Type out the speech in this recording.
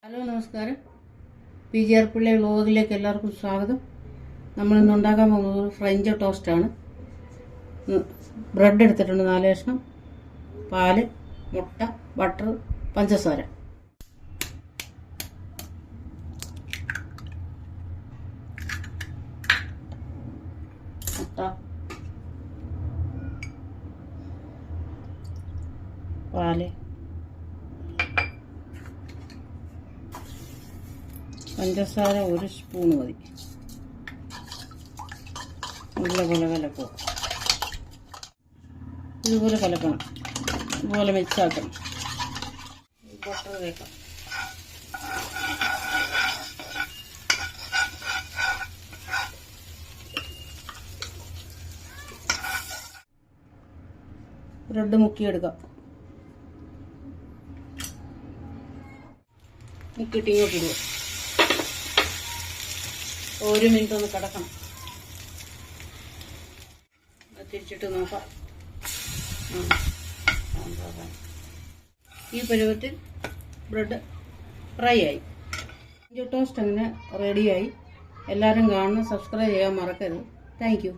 Hello നമസ്കാരം. PGR പിള്ളേ വ്ലോഗിലേക്ക് എല്ലാവർക്കും സ്വാഗതം. നമ്മളിന്ന് ഉണ്ടാക്കാൻ പോകുന്നത് ഒരു ഫ്രഞ്ച് ടോസ്റ്റാണ്. ബ്രെഡ് എടുത്തിട്ടുണ്ട് 4 കഷ്ണം, പാല്, മുട്ട, ബട്ടർ, പഞ്ചസാര. മുട്ട, പാല്, പഞ്ചസാര 1 സ്പൂൺ മതി. നല്ലപോലെ കലക്കുക. ഇതുപോലെ കലക്കണം, ഇതുപോലെ മിക്സാക്കണം. ബട്ടർ തേക്കാം. ബ്രെഡ് മുക്കിയെടുക്കാം. മുക്കിയിട്ട് ഇങ്ങോട്ട് ഇടുക. 1 മിനിറ്റ് ഒന്ന് കിടക്കണം. തിരിച്ചിട്ട് നോക്കാം. ഈ പരുവത്തിൽ ബ്രെഡ് ഫ്രൈ ആയി. ഫ്രഞ്ച് ടോസ്റ്റ് അങ്ങനെ റെഡിയായി. എല്ലാവരും കാണണം, സബ്സ്ക്രൈബ് ചെയ്യാൻ മറക്കരുത്. Thank you.